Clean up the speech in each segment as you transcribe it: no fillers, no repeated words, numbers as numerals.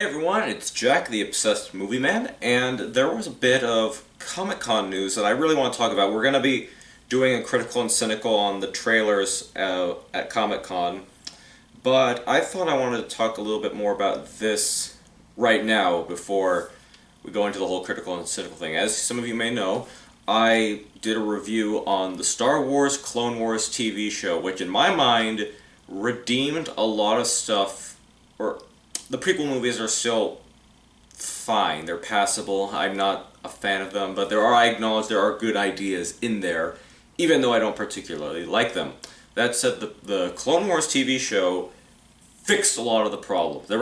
Hey everyone, it's Jack, the Obsessed Movie Man, and there was a bit of Comic-Con news that I really want to talk about. We're going to be doing a critical and cynical on the trailers at Comic-Con, but I thought I wanted to talk a little bit more about this right now before we go into the whole critical and cynical thing. As some of you may know, I did a review on the Star Wars Clone Wars TV show, which in my mind redeemed a lot of stuff, or the prequel movies are still fine. They're passable. I'm not a fan of them, but I acknowledge there are good ideas in there, even though I don't particularly like them. That said, the Clone Wars TV show fixed a lot of the problems. There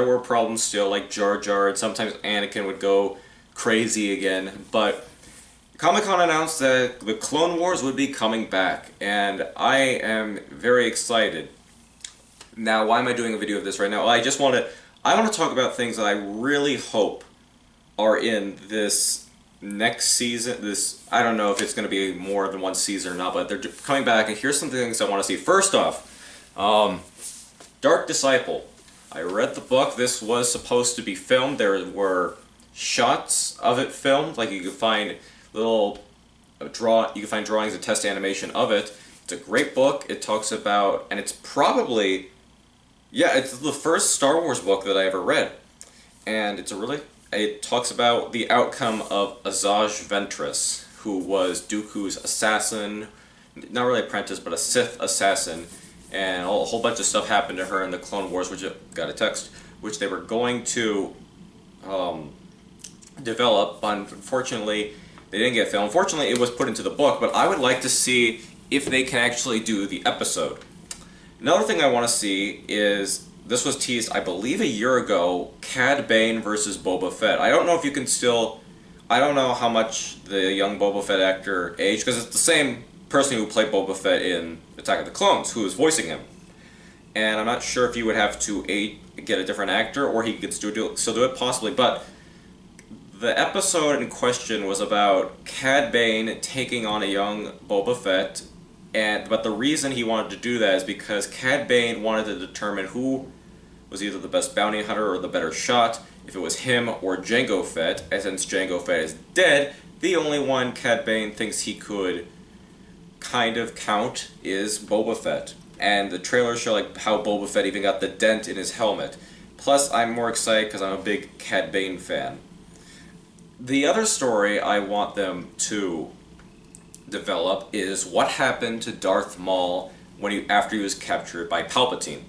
were problems still, like Jar Jar, and sometimes Anakin would go crazy again, but Comic-Con announced that the Clone Wars would be coming back, and I am very excited. Now, why am I doing a video of this right now? Well, I want to talk about things that I really hope are in this next season. I don't know if it's going to be more than one season or not, but they're coming back, and here's some things I want to see. First off, Dark Disciple. I read the book. This was supposed to be filmed. There were shots of it filmed, like you could find drawings and test animation of it. It's a great book. It talks about, and it's probably, yeah, it's the first Star Wars book that I ever read, and it talks about the outcome of Asajj Ventress, who was Dooku's assassin, not really apprentice, but a Sith assassin, and a whole bunch of stuff happened to her in the Clone Wars, which got a text, which they were going to develop, but unfortunately they didn't get filmed. Unfortunately, it was put into the book, but I would like to see if they can actually do the episode. Another thing I want to see is, this was teased, I believe, a year ago, Cad Bane versus Boba Fett. I don't know if you can still, I don't know how much the young Boba Fett actor aged, because it's the same person who played Boba Fett in Attack of the Clones, who is voicing him. And I'm not sure if you would have to get a different actor, or he could still do it, possibly, but the episode in question was about Cad Bane taking on a young Boba Fett, but the reason he wanted to do that is because Cad Bane wanted to determine who was either the best bounty hunter or the better shot, if it was him or Jango Fett, and since Jango Fett is dead, the only one Cad Bane thinks he could kind of count is Boba Fett. And the trailers show like how Boba Fett even got the dent in his helmet. Plus, I'm more excited because I'm a big Cad Bane fan. The other story I want them to develop is what happened to Darth Maul after he was captured by Palpatine.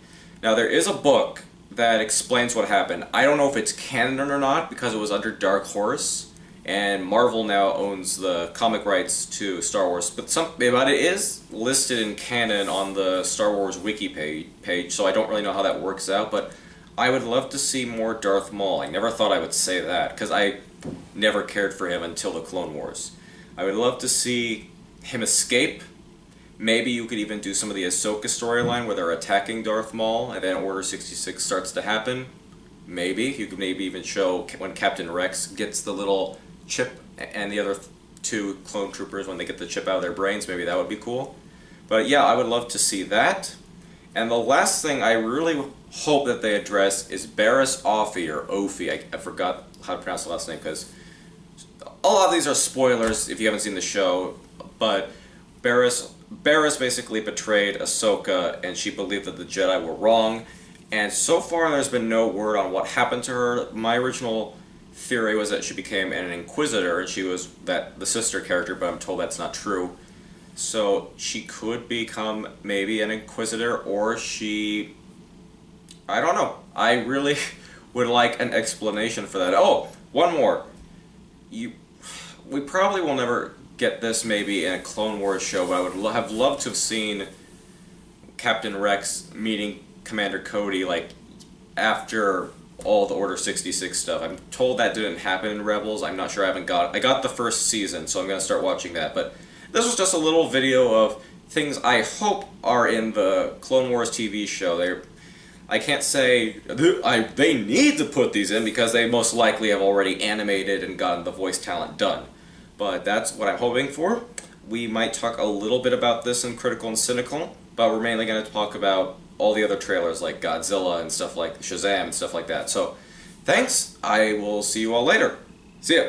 Now, there is a book that explains what happened. I don't know if it's canon or not because it was under Dark Horse, and Marvel now owns the comic rights to Star Wars, but it is listed in canon on the Star Wars wiki page, so I don't really know how that works out, but I would love to see more Darth Maul. I never thought I would say that, because I never cared for him until the Clone Wars. I would love to see him escape. Maybe you could even do some of the Ahsoka storyline where they're attacking Darth Maul, and then Order 66 starts to happen. Maybe. You could maybe even show when Captain Rex gets the little chip, and the other two clone troopers, when they get the chip out of their brains. Maybe that would be cool. But yeah, I would love to see that. And the last thing I really hope that they address is Barris Offee, or Ophi. I forgot how to pronounce the last name, because a lot of these are spoilers if you haven't seen the show, but Barris basically betrayed Ahsoka, and she believed that the Jedi were wrong, and so far there's been no word on what happened to her. My original theory was that she became an Inquisitor, and she was the sister character, but I'm told that's not true. So she could become maybe an Inquisitor, or I don't know. I really would like an explanation for that. Oh, one more. We probably will never get this maybe in a Clone Wars show, but I would have loved to have seen Captain Rex meeting Commander Cody, like, after all the Order 66 stuff. I'm told that didn't happen in Rebels. I'm not sure. I got the first season, so I'm going to start watching that. But this was just a little video of things I hope are in the Clone Wars TV show. I can't say they need to put these in, because they most likely have already animated and gotten the voice talent done. But that's what I'm hoping for. We might talk a little bit about this in Critical and Cynical, but we're mainly going to talk about all the other trailers like Godzilla and stuff like Shazam and stuff like that. So thanks. I will see you all later. See ya.